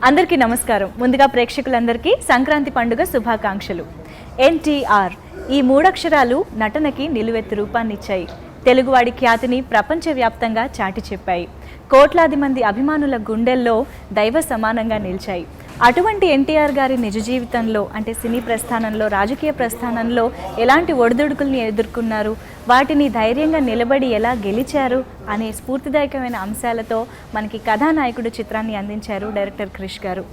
అందరికీ నమస్కారం. ముందుగా ప్రేక్షకులందరికీ సంక్రాంతి పండుగ శుభాకాంక్షలు. NTR ఈ మూడక్షరాలు నటనకి నిలువెత్తు రూపాన్నిచ్చాయి. తెలుగువాడి ఖ్యాతిని ప్రపంచవ్యాప్తంగా చాటి చెప్పాయి. కోట్లాది మంది అభిమానుల గుండెల్లో దైవ సమానంగా నిలిచాయి. అటువంటి NTR గారి నిజ జీవితంలో అంటే సినీ ప్రస్థానంలో, రాజకీయ ప్రస్థానంలో ఎలాంటి ఒడిదుడుకుల్ని ఎదుర్కొన్నారు, వాటిని ధైర్యంగా నిలబడి ఎలా గెలిచారు అనే స్ఫూర్తిదాయకమైన అంశాలతో మనకి కథానాయకుడు చిత్రాన్ని అందించారు డైరెక్టర్ క్రిష్ గారు.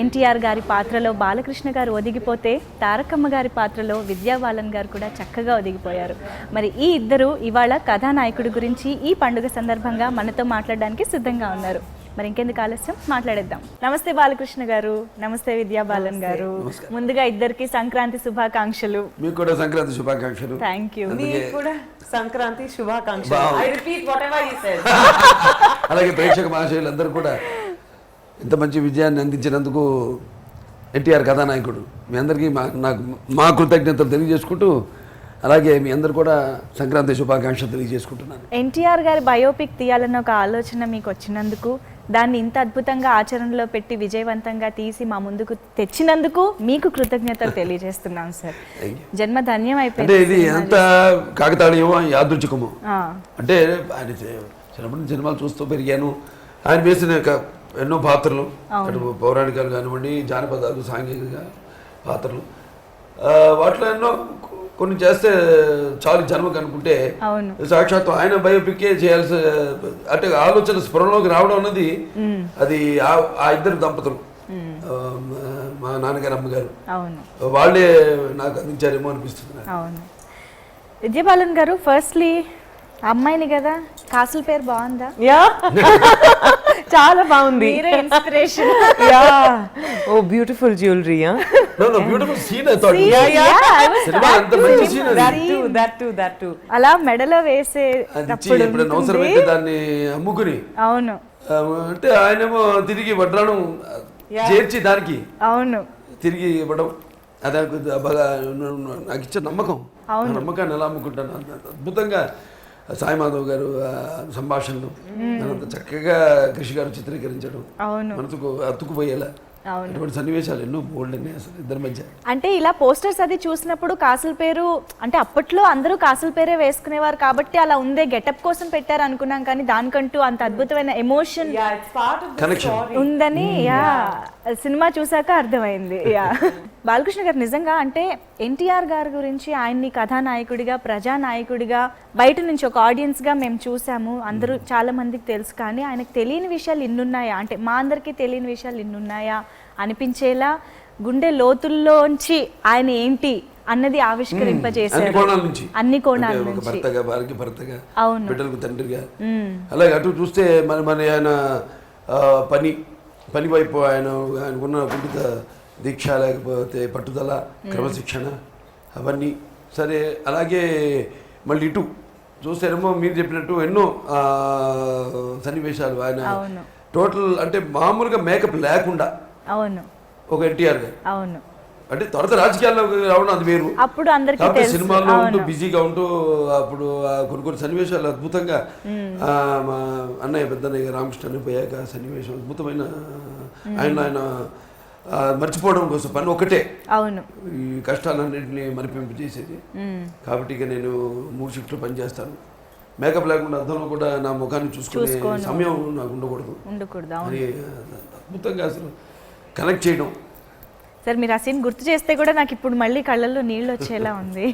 NTR గారి పాత్రలో బాలకృష్ణ గారు ఒదిగిపోతే తారకమ్మ గారి పాత్రలో విద్యా బాలన్ గారు కూడా చక్కగా ఒదిగిపోయారు. మరి ఈ ఇద్దరు ఇవాళ కథానాయకుడి గురించి ఈ పండుగ సందర్భంగా మనతో మాట్లాడడానికి సిద్ధంగా ఉన్నారు. మరి ఇంకెందుకు ఆలస్యం, మాట్లాడేద్దాం. నమస్తే బాలకృష్ణ గారు, నమస్తే విద్యా బాలన్ గారు. ముందుగా ఇద్దరికి సంక్రాంతి శుభాకాంక్షలు. మీకు కూడా సంక్రాంతి శుభాకాంక్షలు. Thank you. మీకు కూడా సంక్రాంతి శుభాకాంక్షలు. I repeat whatever you said. అలాగే ప్రేక్షక మహాశయులందరూ కూడా ఇంత మంచి విజయాన్ని అందించినందుకు NTR కథానాయకుడు మీ అందరికీ మా కృతజ్ఞతలు తెలియజేసుకుంటూ, అలాగే మీ అందరు కూడా సంక్రాంతి శుభాకాంక్షలు తెలియజేసుకుంటున్నాను. NTR గారి బయోపిక్ తీయాలన్న ఒక ఆలోచన మీకు వచ్చినందుకు, దాన్ని ఇంత అద్భుతంగా ఆచరణలో పెట్టి విజయవంతంగా తీసి మా ముందుకు తెచ్చినందుకు మీకు కృతజ్ఞతలు తెలియజేస్తున్నాం సార్. జన్మ ధన్యం అయిపోయింది. అంటే ఇది ఎంత కాకతాళీయమో యాదృచ్ఛికమో. అంటే ఆయన చిన్నప్పటి సినిమాలు చూస్తూ పెరిగాను. ఆయన వేసిన ఎన్నో పాత్రలు, అటు పౌరాణికాలు కానివ్వండి, జానపదాలు, సాంఘిక పాత్రలు, వాటిలో ఎన్నో కొన్ని చేస్తే చాలు జన్మకు అనుకుంటే సాక్షాత్ ఆయన బయోపిక్కే చేయాల్సి, అంటే ఆలోచన స్ఫురణలోకి రావడం అన్నది అది ఆ ఇద్దరు దంపతులు, మా నాన్నగారు అమ్మగారు, వాళ్ళే నాకు అందించారేమో అనిపిస్తుంది. విద్యా బాలన్ గారు, ఫస్ట్లీ అమ్మాయిని కదా, కాసుల పేరు బాగుందా? చాలా బాగుంది. ఇన్స్పిరేషన్. ఓ బ్యూటిఫుల్ జ్యువెలరీ. అలా మెడలో వేసే దాన్ని అమ్ముకుని, అవును, అంటే ఆయనేమో తిరిగి వడ్రాను చేర్చి దానికి అవును తిరిగి ఇవ్వడం, అదే బాగా నాకు ఇచ్చే నమ్మకం. నమ్మకాన్ని ఎలా అమ్ముకుంటాను. అద్భుతంగా సాయి మాధవ్ గారు సంభాషణలు అంత చక్కగా కృషి గారు చిత్రీకరించడం, మనసుకు అతుకుపోయేలా అటువంటి సన్నివేశాలు ఎన్నో బోల్డ్ అన్నీ అసలు ఇద్దరి మధ్య. అంటే ఇలా పోస్టర్స్ అది చూసినప్పుడు కాసుల పేరు, అంటే అప్పట్లో అందరూ కాసుల పేరే వేసుకునేవారు కాబట్టి అలా ఉందే గెటప్ కోసం పెట్టారు అనుకున్నాం, కానీ దానికంటూ అంత అద్భుతమైన ఎమోషన్ ఉందని సినిమా చూసాక అర్థమైంది. బాలకృష్ణ గారు, నిజంగా అంటే NTR గారి గురించి ఆయన్ని కథానాయకుడిగా, ప్రజానాయకుడిగా బయట నుంచి ఒక ఆడియన్స్గా మేము చూసాము, అందరూ చాలా మందికి తెలుసు, కానీ ఆయనకు తెలియని విషయాలు ఇన్నున్నాయా, అంటే మా అందరికీ తెలియని విషయాలు ఇన్నున్నాయా అనిపించేలా గుండె లోతుల్లోంచి ఆయన ఏంటి అన్నది ఆవిష్కరింపజేశారు అన్ని కోణాల నుంచి. భర్తగా, భార్యకి భర్తగా, బిడ్డలకు తండ్రిగా, అలాగే అటు చూస్తే మన ఆయన పని వైపు ఆయనకున్న కుంఠిత దీక్ష, లేకపోతే పట్టుదల, క్రమశిక్షణ, అవన్నీ సరే. అలాగే మళ్ళీ ఇటు చూస్తేనేమో మీరు చెప్పినట్టు ఎన్నో సన్నివేశాలు ఆయన టోటల్, అంటే మామూలుగా మేకప్ లేకుండా ఒక NTR గారు, అంటే తర్వాత రాజకీయాల్లో రావడం అది వేరు, అప్పుడు అందరికీ సినిమాల్లో ఉంటూ బిజీగా ఉంటూ అప్పుడు కొన్ని సన్నివేశాలు అద్భుతంగా, మా అన్నయ్య పెద్దన్నయ్య రామకృష్ణ పోయాక సన్నివేశం అద్భుతమైన, ఆయన మర్చిపోవడం కోసం పని ఒకటే, ఈ కష్టాలన్నింటినీ మరిపింపు చేసేది. కాబట్టి ఇక నేను 3 షిఫ్ట్లు పనిచేస్తాను, మేకప్ లేకుండా అర్థంలో కూడా నా ముఖాన్ని చూసుకునే సమయం నాకు ఉండకూడదు అని అద్భుతంగా అసలు కనెక్ట్ చేయడం. సార్, మీరు ఆ సీన్ గుర్తు చేస్తే కూడా నాకు ఇప్పుడు మళ్ళీ కళ్ళల్లో నీళ్ళు వచ్చేలా ఉంది.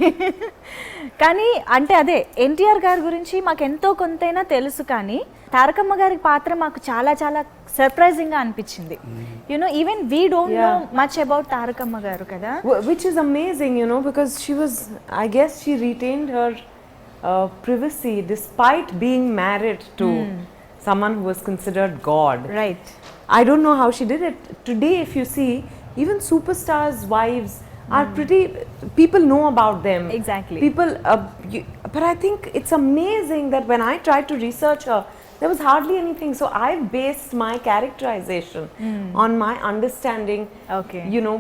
కానీ అంటే అదే NTR గారి గురించి మాకు ఎంతో కొంతైనా తెలుసు, కానీ తారకమ్మ గారి పాత్ర మాకు చాలా చాలా సర్ప్రైజింగ్ గా అనిపించింది. Even we don't know much about Tarakamma గారు కదా, which is amazing, because she was, I guess she retained her privacy despite being married to someone who was considered God. Right. I don't know how she did it. Today, if you see, even superstars' wives are pretty, people know about them. Exactly. People, but I think it's amazing that when I tried to research her, there was hardly anything. So I based my characterization on my understanding,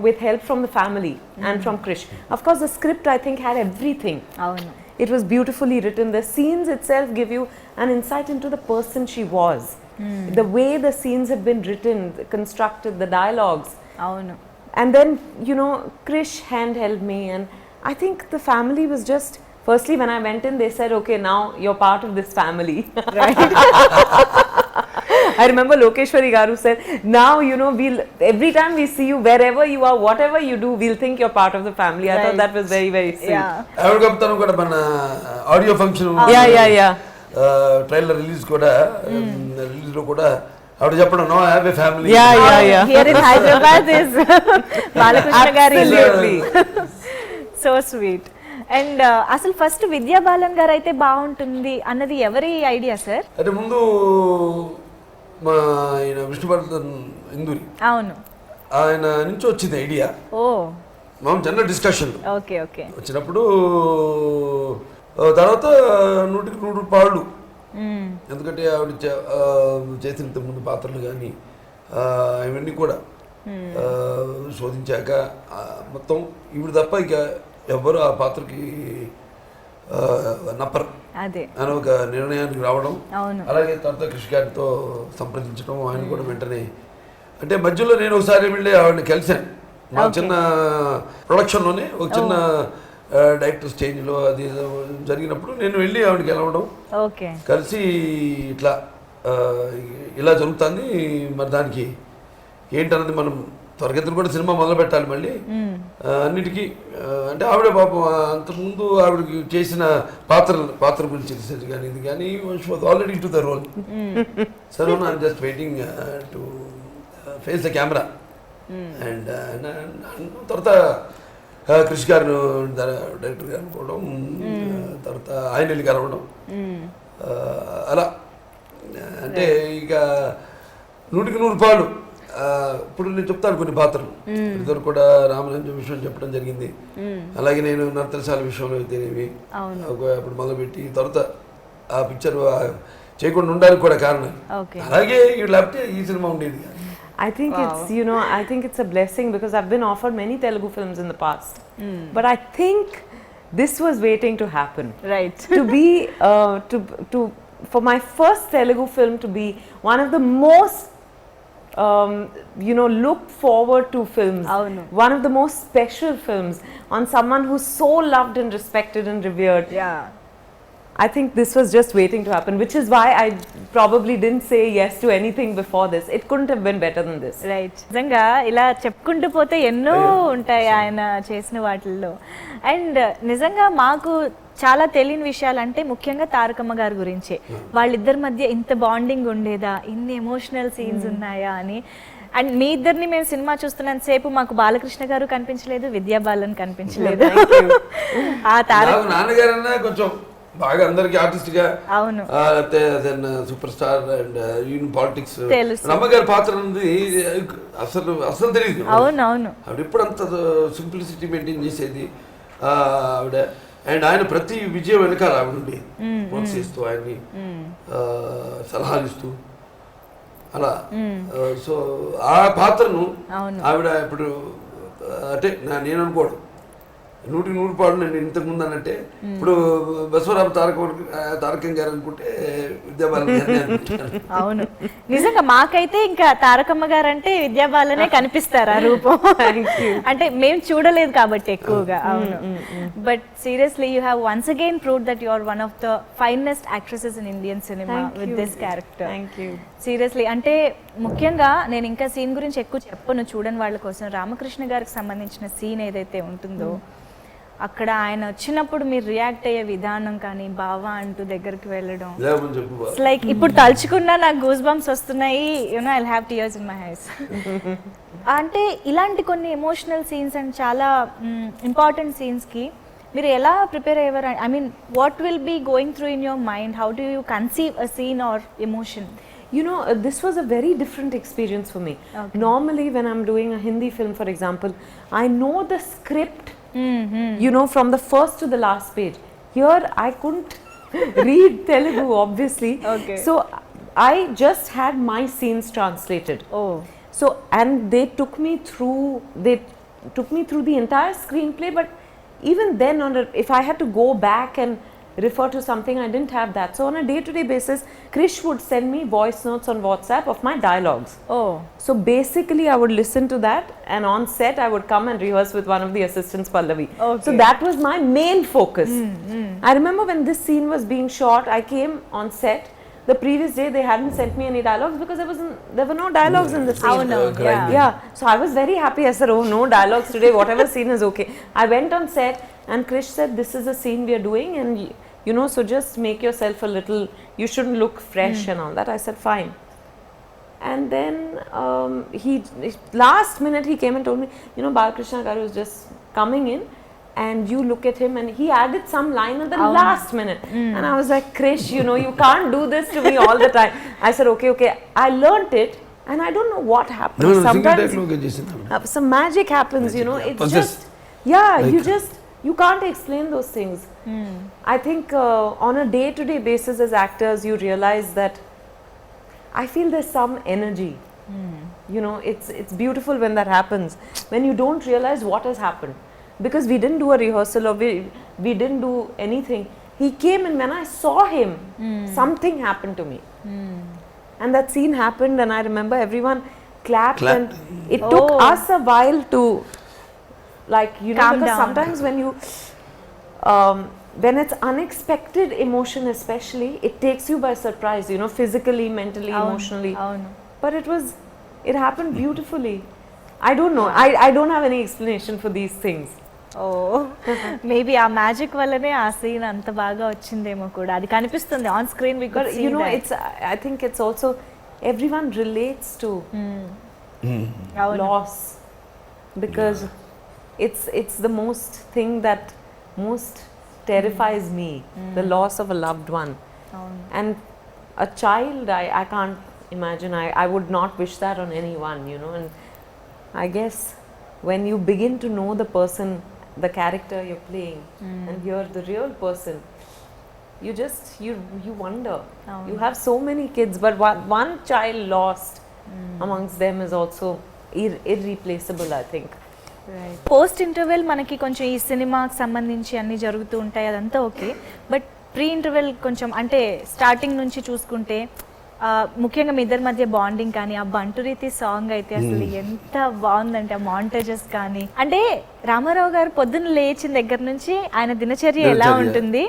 with help from the family and from Krish. Of course, the script, I think, had everything. It was beautifully written. The scenes itself give you an insight into the person she was. The way the scenes have been written, constructed, the dialogues. అవును. And then, you know, Krish handheld me, and I think the family was just, firstly when I went in, they said, okay, now you're part of this family. Right. I remember Lokeshwari Garu said, now, you know, every time we see you, wherever you are, whatever you do, we'll think you're part of the family. I thought that was very, very sweet. Yeah. ఎవరు కప్తాను కూడా మన audio function Yeah. Trailer release కూడా release లో కూడా ఆవిడ చెప్పడం no I have a family. Yeah. Here in Hyderabad is Balakrishna గారి Absolutely. So sweet. అండ్ అసలు ఫస్ట్ విద్యా బాలన్ గారు అయితే బాగుంటుంది అన్నది ఎవరి ఐడియా సార్? అంటే ముందు మా ఆయన విష్ణువర్ధన్ ఇందూరి అవును. ఆయన నుంచి వచ్చింది ఐడియా. ఓ మనం చిన్న డిస్కషన్ ఓకే వచ్చినప్పుడు తర్వాత 100% పాళ్ళు. ఎందుకంటే ఆవిడ చేసిన ఇంతకుముందు పాత్రలు కానీ ఇవన్నీ కూడా శోధించాక మొత్తం ఈవిడ తప్ప ఇక ఎవ్వరు ఆ పాత్రకి నప్పరు అదే అని ఒక నిర్ణయానికి రావడం. అలాగే తర్వాత కృషి గారితో సంప్రదించడం, ఆయన కూడా వెంటనే అంటే మధ్యలో నేను ఒకసారి వెళ్ళి ఆవిడని కలిశాను. మా చిన్న ప్రొడక్షన్లోనే ఒక చిన్న డైరెక్టర్స్ చేంజ్లో అది జరిగినప్పుడు నేను వెళ్ళి ఆవిడకి కలవడం, కలిసి ఇట్లా ఇలా జరుగుతుంది, మరి దానికి ఏంటన్నది మనం త్వరగతిని కూడా సినిమా మొదలు పెట్టాలి మళ్ళీ అన్నిటికీ. అంటే ఆవిడ పాపం అంతకుముందు ఆవిడకి చేసిన పాత్ర గురించి రీసెర్చ్ కానీ ఇది కానీ was already to the role. So I'm just waiting to face the camera. And తర్వాత కృషి గారు డైరెక్టర్ గారు అనుకోవడం, తర్వాత ఆయన వెళ్ళి కలవడం, అలా అంటే ఇక 100% ఇప్పుడు నేను చెప్తాను కొన్ని పాత్రలు ఇద్దరు కూడా రామరాజ్యం విషయం చెప్పడం జరిగింది. అలాగే నేను నర్తనశాల విషయంలో అయితేనేవి అప్పుడు మొదలుపెట్టి తర్వాత ఆ పిక్చర్ చేయకుండా ఉండడానికి కూడా కారణం. అలాగే లేకపోతే ఈ సినిమా ఉండేది. I think it's, you know, I think it's a blessing because I've been offered many Telugu films in the past. But I think this was waiting to happen. Right. To be, for my first Telugu film to be one of the most, you know, look forward to films. One of the most special films on someone who's so loved and respected and revered. Yeah. I think this was just waiting to happen, which is why I probably didn't say yes to anything before this. It couldn't have been better than this. Right. నిజంగా ఇలా చెప్పుకుంటూ పోతే ఎన్నో ఉంటాయి ఆయన చేసిన వాటిల్లో. And నిజంగా మాకు చాలా తెలియని విషయాలు అంటే ముఖ్యంగా తారకమ్మ గారి గురించే. వాళ్ళిద్దరి మధ్య ఇంత బాండింగ్ ఉండేదా, ఇన్ని ఎమోషనల్ సీన్స్ ఉన్నాయా అని. అండ్ మీ ఇద్దరిని మేము సినిమా చూస్తున్నంత సేపు మాకు బాలకృష్ణ గారు కనిపించలేదు, విద్యా బాలన్ కనిపించలేదు. ఆ నాన్నగారన్నా కొంచెం బాగా అందరికి ఆర్టిస్ట్ గా, అవును, సూపర్ స్టార్ అండ్ పాలిటిక్స్. అమ్మగారి పాత్ర ఉంది అసలు తెలియదు. అవునవును. ఆవిడ ఎప్పుడు అంత సింప్లిసిటీ మెయింటైన్ చేసేది ఆవిడ. అండ్ ఆయన ప్రతి విజయం వెనకాల ఆవిడ ఉండి ప్రోత్సహిస్తూ ఆయన్ని సలహాలు ఇస్తూ అలా. సో ఆ పాత్రను ఆవిడ ఇప్పుడు అంటే నేను అనుకోవడం 100% నేను ఇంతకు ముందు అన్నట్టే ఇప్పుడు బసవరామ తారకం గారు అనుకుంటే విద్యా బాలన్ గారిని అనుకుంటాను. అవును, నిజంగా మాకైతే ఇంకా తారకమ్మ గారు అంటే విద్యా బాలనే కనిపిస్తారు ఆ రూపం. అంటే మేము చూడలేదు కాబట్టి ఎక్కువగా. అవును, but seriously you have once again proved that you are one of the finest actresses in Indian cinema with this character. Seriously. అంటే ముఖ్యంగా నేను ఇంకా సీన్ గురించి ఎక్కువ చెప్పను చూడని వాళ్ళ కోసం. రామకృష్ణ గారికి సంబంధించిన సీన్ ఏదైతే ఉంటుందో అక్కడ ఆయన వచ్చినప్పుడు మీరు రియాక్ట్ అయ్యే విధానం కానీ, బావా అంటూ దగ్గరికి వెళ్ళడం, లైక్ ఇప్పుడు తలుచుకున్నా నాకు గూస్ బంప్స్ వస్తున్నాయి. You know I'll have tears in my eyes. అంటే ఇలాంటి కొన్ని ఎమోషనల్ సీన్స్ అండ్ చాలా ఇంపార్టెంట్ సీన్స్కి మీరు ఎలా ప్రిపేర్ అయ్యేవారు? I mean what will be going through in your mind? How do you conceive a scene or emotion? You know, this was a very different experience for me. Normally when I'm doing a Hindi film, for example, I know the script, you know, from the first to the last page. Here I couldn't read Telugu, obviously. So I just had my scenes translated. So and they took me through the entire screenplay. But even then, if I had to go back and refer to something. I didn't have that. So on a day-to-day basis, Krish would send me voice notes on WhatsApp of my dialogues. Oh. So basically I would listen to that, and on set I would come and rehearse with one of the assistants, Pallavi. Okay. So that was my main focus. I remember when this scene was being shot, I came on set. The previous day they hadn't sent me any dialogues because there were no dialogues in the scene. Oh no, yeah. Yeah, so I was very happy. I said, oh, no dialogues today, whatever scene is okay. I went on set and Krish said, this is a scene we are doing, and you know, so just make yourself a little, you shouldn't look fresh and all that. I said, fine. And then last minute he came and told me, you know, Balakrishna Garu is just coming in, and you look at him, and he added some line at the last minute. And I was like, Krish, you know, you can't do this to me all the time. I said, okay. I learnt it, and I don't know what happened. No, sometimes some magic happens, you know. It's Possessed. just, yeah, you can't explain those things. I think on a day-to-day basis as actors, you realize that I feel there's some energy. You know, it's beautiful when that happens, when you don't realize what has happened, because we didn't do a rehearsal or we didn't do anything. He came, and when I saw him, something happened to me. And that scene happened, and I remember everyone clapped. And it took us a while to, like, you know, Calm because down. sometimes when you when it's unexpected emotion especially, it takes you by surprise, you know, physically, mentally, emotionally. But it happened beautifully. I don't know, I don't have any explanation for these things. Maybe ఆ magic వల్లనే ఆ scene అంత బాగా వచ్చిందేమో కూడా, అది కనిపిస్తుంది on screen. But you know, I think it's also, everyone relates to loss, because it's the most thing that most terrifies me, the loss of a loved one. And a child, I can't imagine, I would not wish that on anyone, you know. And I guess when you begin to know the person, the character you're playing, and you're the real person, you just you wonder. You have so many kids, but one child lost amongst them is also irreplaceable, I think. Post interval మనకి కొంచెం ఈ సినిమాకి సంబంధించి అన్నీ జరుగుతూ ఉంటాయి, అదంతా okay. But pre interval కొంచెం, అంటే స్టార్టింగ్ నుంచి చూసుకుంటే ముఖ్యంగా మీ ఇద్దరి మధ్య బాండింగ్ కానీ, ఆ బంటు రీతి సాంగ్ అయితే అసలు ఎంత బాగుందంటే, ఆ మాంటేజెస్ కానీ, అంటే రామారావు గారు పొద్దున్న లేచిన దగ్గర నుంచి ఆయన దినచర్య ఎలా ఉంటుంది,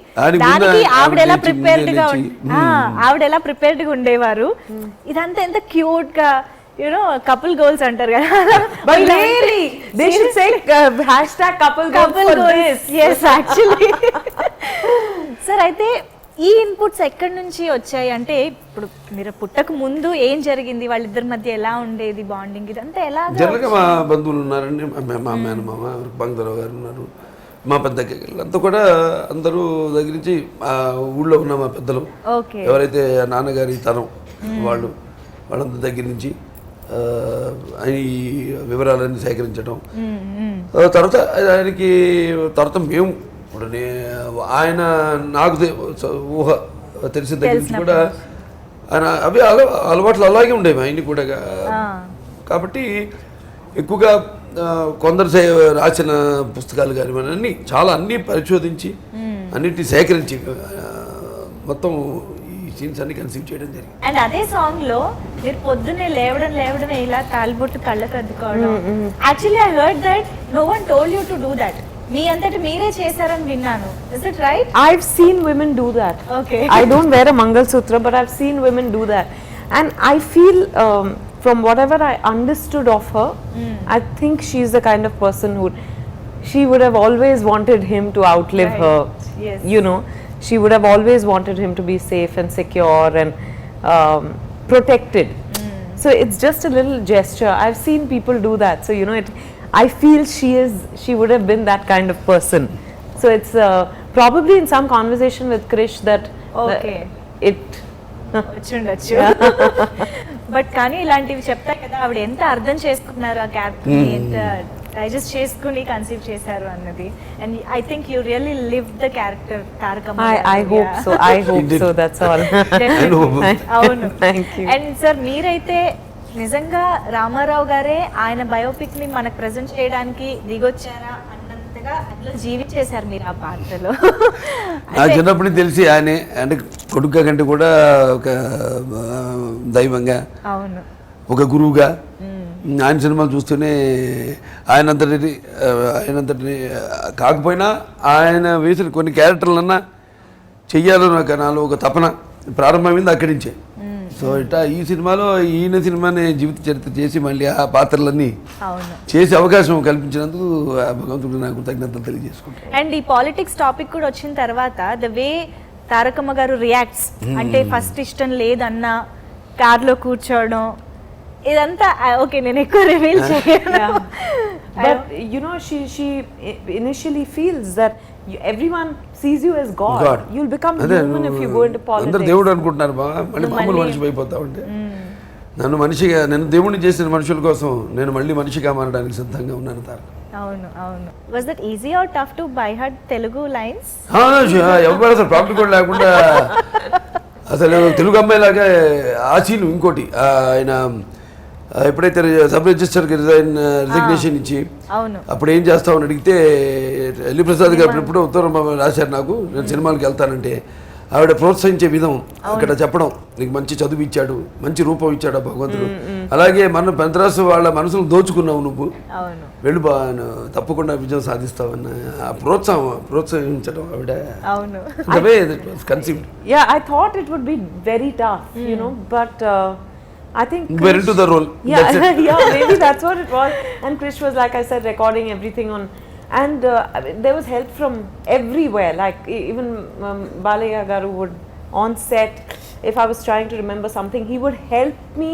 దానికి ఆవిడ ఎలా ప్రిపేర్డ్ గా ఉండేవారు, ఇదంతా ఎంత క్యూట్ గా, you know, couple goals అంటారు కదా. But really, they should say #couple goals for this. Yes, actually. Sir, అయితే ఈ ఇన్పుట్స్ ఎక్కడి నుంచి వచ్చాయి అంటే, ఇప్పుడు మీరు పుట్టక ముందు ఏం జరిగింది, వాళ్ళిద్దరి మధ్య ఎలా ఉండేది బాండింగ్, ఇదంతా ఎలా? జనరల్గా మా బంధువులు ఉన్నారండి, మా మేనమామ బంగారావు గారు ఉన్నారు, మా పెద్ద అంతా కూడా అందరూ దగ్గర నుంచి ఊళ్ళో ఉన్న మా పెద్దలు ఎవరైతే నాన్నగారి తరం వాళ్ళందరి దగ్గర నుంచి ఈ వివరాలన్నీ సేకరించడం, తర్వాత మేము ఇప్పుడు ఆయన నాకు ఊహ తెలిసిన దగ్గర నుంచి కూడా ఆయన అవి అలవాట్లు అలాగే ఉండేవి ఆయన్ని కూడా. కాబట్టి ఎక్కువగా కొందరు రాసిన పుస్తకాలు కానీ అన్నీ పరిశోధించి అన్నిటిని సేకరించి మొత్తం సీన్స్ అన్ని కన్సీవ్ చేయడం జరిగింది. అండ్ అదే సాంగ్ లో మీరు పొద్దున్నే లేవడం ఇలా తాలిబొట్టు కళ్ళకు అద్దుకోవడం, actually I heard that no one told you to do that, మీ అంతటి మీరే చేశారని విన్నాను. Is it right? I've seen women do that. Okay. I don't wear a Mangalsutra, but I've seen women do that. And I feel from whatever I understood of her, I think she's the kind of person she would have always wanted him to outlive her. Yes. You know, she would have always wanted him to be safe and secure and protected. So it's just a little gesture. I've seen people do that. So, you know, I feel she would have been that kind of person. So it's probably in some conversation with Krish that it వచ్చుండొచ్చు. But కానీ ఇలాంటివి చెప్తారు కదా, ఆవిడ ఎంత అర్థం చేసుకున్నారు ఆ క్యారెక్టర్, ఎంత డైజెస్ట్ చేసుకుని కన్సీవ్ చేశారు అన్నది. And I think you really live the character Tarakamma. I hope so. That's all. అవును. Thank you. అండ్ సార్, మీరైతే నిజంగా రామారావు గారే ఆయన బయోపిక్ ని మనకు ప్రెజెంట్ చేయడానికి దిగొచ్చారా అన్నంతగా నిజంగా అట్లా జీవించేశారు మీరు ఆ పాత్రలో. నాకు చిన్నప్పటి తెలిసి ఆయనే, అంటే కొడుకు కంటే కూడా ఒక దైవంగా, అవును, ఒక గురువుగా ఆయన సినిమాలు చూస్తూనే ఆయనంతటి కాకపోయినా ఆయన వేసిన కొన్ని క్యారెక్టర్లన్నా చెయ్యాలో నాలో ఒక తపన ప్రారంభమైంది అక్కడి నుంచే. సో ఇట్లా ఈ సినిమాలో ఈయన సినిమాని జీవిత చరిత్ర చేసి మళ్ళీ ఆ పాత్రలన్నీ చేసే అవకాశం కల్పించినందుకు భగవంతుడు నాకు కృతజ్ఞతలు తెలియజేసుకుంటాను. అండ్ ఈ పాలిటిక్స్ టాపిక్ కూడా వచ్చిన తర్వాత ద వే తారకమ్మ గారు రియాక్ట్స్, అంటే ఫస్ట్ ఇష్టం లేదన్నా కార్లో కూర్చోవడం, ఇదంతా ఓకే, నేను ఎక్కువ రివీల్ చేయను. But you know, she initially feels that everyone sees you as God. You'll become human if you go into politics. అందరూ దేవుడు అనుకుంటున్నారు బా, మళ్ళీ మామూలు మనిషి అయిపోతా ఉంటే. నన్ను దేవుడిని చేసిన మనుషుల కోసం నేను మళ్ళీ మనిషిగా మారడానికి సిద్ధంగా ఉన్నాను తారక. అవును అవును. Was that easy or tough to by heart Telugu lines? ఎవరు అసలు ప్రాక్టికల్ కూడా లేకుండా అసలు తెలుగు అమ్మాయిలాగా ఆశీలు. ఇంకోటి ఆయన ఎప్పుడైతే సబ్ రిజిస్టర్కి రిజిగ్నేషన్ ఇచ్చి అప్పుడు ఏం చేస్తామని అడిగితే ఎల్లి ప్రసాద్ గారు ఎప్పుడో ఉత్తరం రాశారు నాకు, నేను సినిమాలకు వెళ్తానంటే ఆవిడ ప్రోత్సహించే విధం అక్కడ చెప్పడం, నీకు మంచి చదువు ఇచ్చాడు, మంచి రూపం ఇచ్చాడు భగవంతుడు, అలాగే మన పెంతరాసు వాళ్ళ మనసులు దోచుకున్నావు నువ్వు, వెళ్ళు బా, తప్పకుండా విజయం సాధిస్తావన్న ప్రోత్సహించడం ఆవిడ. I thought it would be very tough, you know, but I think we're into the role. Yeah, yeah, maybe that's what it was. And Krish was, like I said, recording everything on, and I mean, there was help from everywhere. Like even Balaya Garu would on set, if I was trying to remember something, he would help me.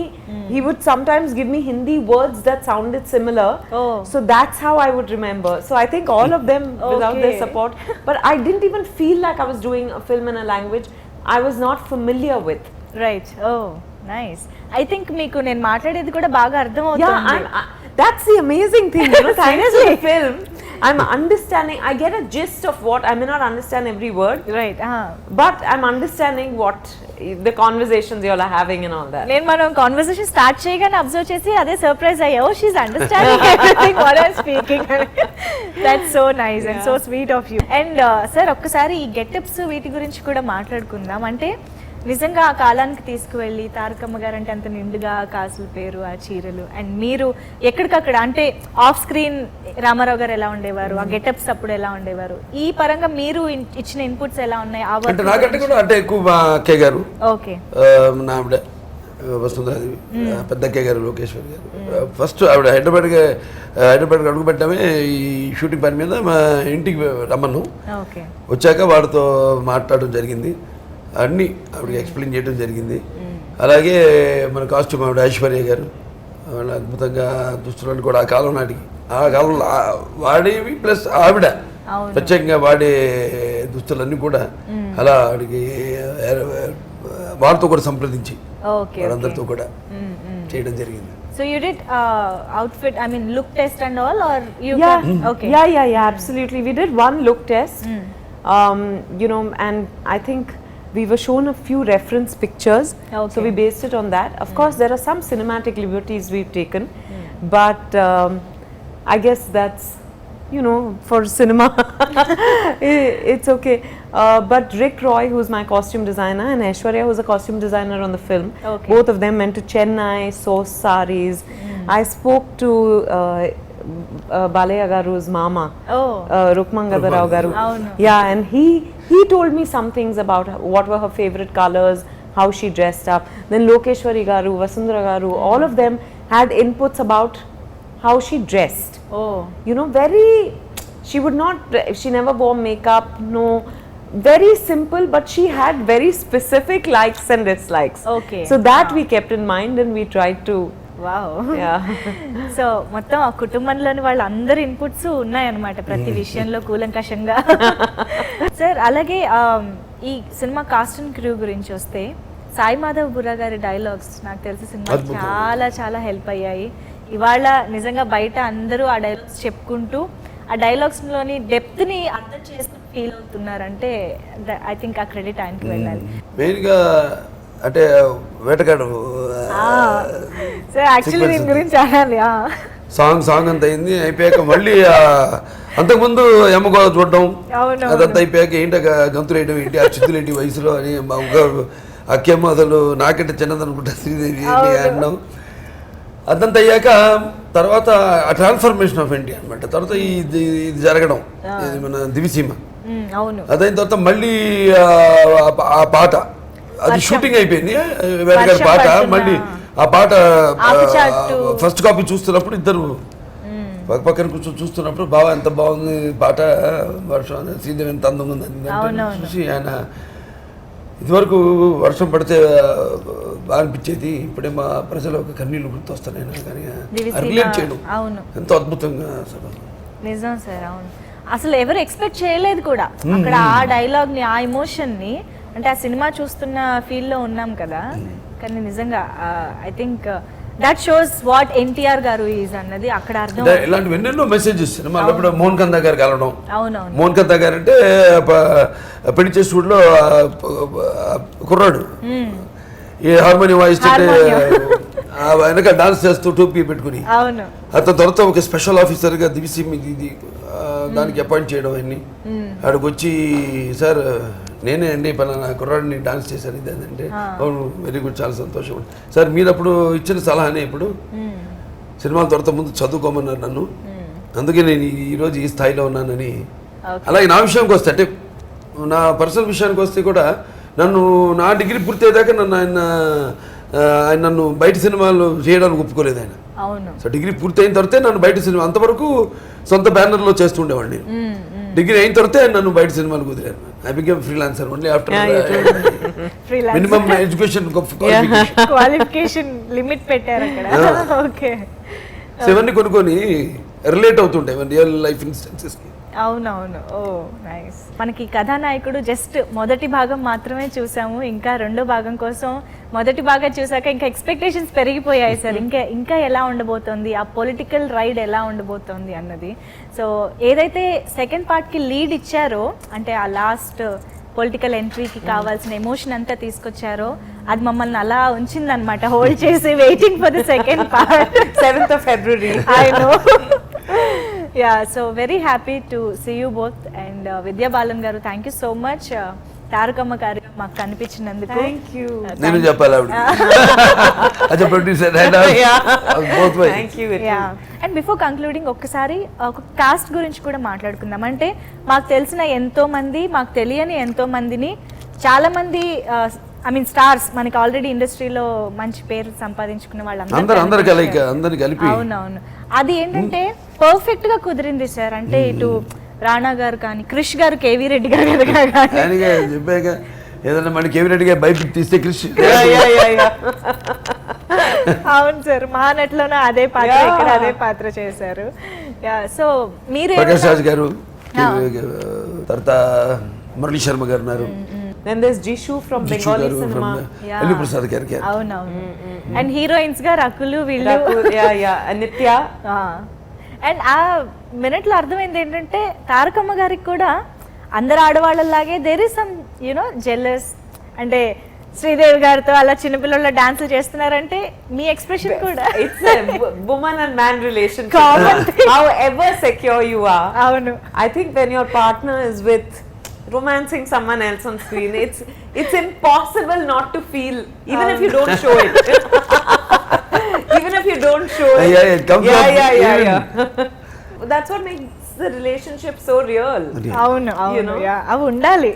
He would sometimes give me Hindi words that sounded similar. So that's how I would remember. So I think all of them, without their support, but I didn't even feel like I was doing a film in a language I was not familiar with. Right. Oh, nice. I think meeku nen maatladedi kuda baga ardham avutundi. Yeah, that's the amazing thing, you know. Thanks to the film, I'm understanding. I get a gist of what I may not understand every word, right? But I'm understanding what the conversations you all are having and all that. నేను మనం conversation start చేయగానే observe చేసి అదే surprise అయ్యావు, she's understanding everything what I am speaking. That's so nice and so sweet of you. And sir ఒక్కసారి ఈ getups వీటి గురించి కూడా మాట్లాడుకుందాం. అంటే నిజంగా ఆ కాలానికి తీసుకువెళ్ళి తారకమ్మ గారు అంటే అంత నిండుగా కాసుల పేరు, ఆ చీరలు, అండ్ మీరు ఎక్కడికక్కడ అంటే ఆఫ్ స్క్రీన్ రామారావు గారు ఎలా ఉండేవారు, ఆ గెటప్స్ అప్పుడు ఎలా ఉండేవారు, ఈ పరంగా మీరు ఇచ్చిన ఇన్పుట్స్ ఎలా ఉన్నాయి? అంటే నాకంటే కూడా అంటే ఎక్కువ మా అక్కయ్య గారు, ఓకే, నా ఆవిడ వసుంధరాదేవి, పెద్ద అక్కయ్య గారు లోకేశ్వరి గారు. ఫస్ట్ ఆవిడ హైదరాబాద్కి అడుగు పెట్టడమే ఈ షూటింగ్ పని మీద మా ఇంటికి రమ్మను, వచ్చాక వాడితో మాట్లాడడం జరిగింది, అన్నీ ఆవిడకి ఎక్స్ప్లెయిన్ చేయడం జరిగింది. అలాగే మన కాస్ట్యూమ్ ఆవిడ ఐశ్వర్య గారు, వాళ్ళ అద్భుతంగా దుస్తులను కూడా ఆ కాలం నాటికి, ఆ కాలంలో వాడేవి ప్లస్ ఆవిడ ప్రత్యేకంగా వాడే దుస్తులన్నీ కూడా అలా ఆవిడకి వాళ్ళతో కూడా సంప్రదించి వాళ్ళందరితో కూడా చేయడం జరిగింది. So you did outfit, I mean look test and all, or you okay, yeah, absolutely. We did one look test, you know, and I think we were shown a few reference pictures, so we based it on that. Of course there are some cinematic liberties we've taken, but I guess that's, you know, for cinema it's okay. But Rick Roy, who's my costume designer, and Aishwarya, who's a costume designer on the film, both of them went to Chennai, sourced sarees. I spoke to Balaya Garu's mama, Rukmangadarao Garu. Yeah, and he told me some things about what were her favorite colors, how she dressed up. Then Lokeshwari Garu, Vasundhara Garu, all of them had inputs about how she dressed. You know, she never wore makeup, no, very simple, but she had very specific likes and dislikes. So that we kept in mind and we tried to. Wow. So మొత్తం ఆ కుటుంబంలోని వాళ్ళందరి inputs ఉన్నాయన్నమాట ప్రతి విషయంలో కూలంకషంగా. Sir అలాగే ఈ సినిమా కాస్ట్ అండ్ క్రూ గురించి వస్తే సాయి మాధవ్ బుర్రా గారి డైలాగ్స్ నాకు తెలిసి సినిమా చాలా చాలా హెల్ప్ అయ్యాయి. ఇవాళ నిజంగా బయట అందరూ ఆ డైలాగ్స్ చెప్పుకుంటూ ఆ డైలాగ్స్లోని డెప్త్ని అర్థం చేసుకుని ఫీల్ అవుతున్నారంటే ఐ థింక్ ఆ క్రెడిట్ ఆయనకి వెళ్ళాలి. మెయిన్గా అంటే వేటగాడు సార్ యాక్చువల్లీ దీని గురించి అనాలి. సాంగ్ అంత అయింది. అయిపోయాక మళ్ళీ అంతకుముందు ఎమ్మగోళ చూడడం అదంతా అయిపోయాక ఏంటి గంతులు వేయడం ఏంటి ఆ చిత్తులు ఏంటి వయసులో అని అక్కేమో అసలు నాకంటే చిన్నదనుకుంటా శ్రీదేవి అనడం. అదంతా అయ్యాక తర్వాత ఆ ట్రాన్స్ఫర్మేషన్ ఆఫ్ ఇండియా అనమాట. తర్వాత ఇది జరగడం ఇది మన దివిసీమ అదైన తర్వాత మళ్ళీ ఆ పాట అది షూటింగ్ అయిపోయింది వేరే గారి పాట. మళ్ళీ ఆ పాట ఫస్ట్ కాపీ చూస్తున్నప్పుడు ఇద్దరు పక్కన కూర్చొని చూస్తున్నప్పుడు బాగా ఎంత బాగుంది పాట, వర్షం శ్రీదేవి ఎంత అందంగా ఉంది చూసి ఆయన ఇదివరకు వర్షం పడితే బాగా అనిపించేది, ఇప్పుడే మా ప్రజలు ఒక కన్నీళ్ళు గుర్తొస్తానైనా కానీ రిలేట్ చేయడం ఎంతో అద్భుతంగా అసలు నిజం సార్. అవును, అసలు ఎవరు ఎక్స్పెక్ట్ చేయలేదు కూడా అక్కడ ఆ డైలాగ్ ని ఆ ఎమోషన్ ని. అంటే ఆ సినిమా చూస్తున్న ఫీల్ లో ఉన్నాం కదా, కానీ నిజంగా I think that shows what NTR గారు ఈజ్ అన్నది అక్కడ అర్థం. ఇలాంటివి ఎన్నెన్నో మెసేజెస్ సినిమాలో. ఇప్పుడు మోహన్ కందా గారు కలవడం, అవునవును మోహన్ కందా గారు అంటే పెళ్లి చేసుకుంటూ కుర్రాడు ఈ హార్మోనియం వాయిస్తుంటే వెనక డాన్స్ చేస్తూ టోపీ పెట్టుకుని అతని తర్వాత ఒక స్పెషల్ ఆఫీసర్ గా దివిసీమ ఇది దానికి అపాయింట్ చేయడం అన్ని ఆడికి వచ్చి సార్ నేనే అండి పలానా కుర్రాడిని డాన్స్ చేశాను ఇది అంటే అవును వెరీ గుడ్ చాలా సంతోషం సార్ మీరు అప్పుడు ఇచ్చిన సలహానే ఇప్పుడు సినిమాల తర్వాత ముందు చదువుకోమన్నారు నన్ను, అందుకే నేను ఈరోజు ఈ స్థాయిలో ఉన్నానని. అలాగే నా విషయానికి వస్తే అంటే నా పర్సనల్ విషయానికి వస్తే కూడా నన్ను నా డిగ్రీ పూర్తయ్యేదాకా ఆయన నన్ను బయట సినిమాలు చేయడానికి ఒప్పుకోలేదు ఆయన. సో డిగ్రీ పూర్తయిన తర్వాతే నన్ను బయట సినిమా, అంతవరకు సొంత బ్యానర్లో చేస్తుండేవాడిని. డిగ్రీ అయిన తర్వాతే నన్ను బయట సినిమాలు కుదిరాను. I became freelancer only after minimum education qualification limit పెట్టారు అక్కడ. ఓకే, ఇవన్నీ కొనుక్కొని రిలేట్ అవుతుంటాయి రియల్ లైఫ్ ఇన్స్టెన్సెస్ కి. అవునవును, ఓ నైస్. మనకి కథానాయకుడు జస్ట్ మొదటి భాగం మాత్రమే చూసాము, ఇంకా రెండో భాగం కోసం మొదటి భాగం చూసాక ఇంకా ఎక్స్పెక్టేషన్స్ పెరిగిపోయాయి సార్. ఇంకా ఎలా ఉండబోతోంది, ఆ పొలిటికల్ రైడ్ ఎలా ఉండబోతోంది అన్నది. సో ఏదైతే సెకండ్ పార్ట్కి లీడ్ ఇచ్చారో, అంటే ఆ లాస్ట్ పొలిటికల్ ఎంట్రీకి కావాల్సిన ఎమోషన్ అంతా తీసుకొచ్చారో, అది మమ్మల్ని అలా ఉంచిందనమాట, హోల్డ్ చేసి waiting for the second part. 7th of February. I know. Yeah, so very happy to see you both. And Vidya Balan garu, thank you so much. Tarakamma గారు మాకు కనిపించినందుకు థ్యాంక్ యూ. నేను చెప్పాలి ఆవిడ as a producer and both ways. Thank you. And before concluding ఒక్కసారి ఒక cost గురించి కూడా మాట్లాడుకుందాం. అంటే మాకు తెలిసిన ఎంతో మంది, మాకు తెలియని ఎంతో మందిని, చాలా మంది ఐ మీన్ స్టార్స్ మనకి ఆల్రెడీ ఇండస్ట్రీలో మంచి పేరు సంపాదించుకున్న వాళ్ళందరూ కలిపి. అవునవును, అది ఏంటంటే పర్ఫెక్ట్ గా కుదిరింది సార్. అంటే ఇటు రాణా గారు కానీ, క్రిష్ గారు, కేవీ రెడ్డి గారు చెప్పాక ఏదన్నా మన కేవీ రెడ్డి గారు బయటకు తీస్తే క్రిష్. అవును సార్, మహానటిలోనే అదే పాత్ర, ఇక్కడ అదే పాత్ర చేశారు. సో మీరు ప్రకాష్ రాజ్ గారు, తర్వాత మురళీ శర్మ గారు ఉన్నారు. Then there's Jishu from Bengali cinema. Ellu Prasad garu. అవునవును. అండ్ హీరోయిన్స్ గా రకులు వీళ్ళు. నిత్య. అండ్ ఆ మినిట్ లో అర్థమైంది ఏంటంటే తారకమ్మ గారికి కూడా అందరు ఆడవాళ్ళలాగే there is some you know jealous. అంటే శ్రీదేవి గారితో అలా చిన్నపిల్లల డాన్సులు చేస్తున్నారంటే మీ ఎక్స్ప్రెషన్ కూడా it's woman and man relationship. However secure you are. అవును. I think when your partner is with romancing someone else on screen, it's impossible not to feel, even if you don't show it. Even if you don't show it. Yeah, it comes up. Yeah. That's what makes the relationship so real. అవును, అవును, అవి ఉండాలి.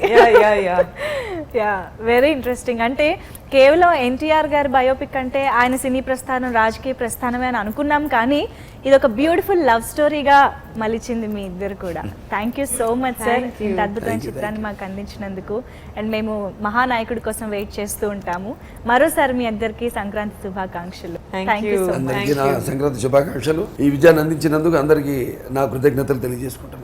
Yeah, very interesting. అంటే కేవలం ఎన్టీఆర్ గారి biopic అంటే ఆయన సినీ ప్రస్థానం, రాజకీయ ప్రస్థానమే అని అనుకున్నాం, కానీ ఇది ఒక బ్యూటిఫుల్ లవ్ స్టోరీగా మలిచింది మీ ఇద్దరు కూడా. Thank you so much sir, ఇంత అద్భుతమైన చిత్రాన్ని మాకు అందించినందుకు. అండ్ మేము మహానాయకుడి కోసం వెయిట్ చేస్తూ ఉంటాము. మరోసారి మీ అందరికీ సంక్రాంతి శుభాకాంక్షలు. Thank you so much. Sankranti శుభాకాంక్షలు. ఈ విజయాన్ని అందించినందుకు అందరికీ నా కృతజ్ఞతలు తెలియజేసుకుంటున్నాను.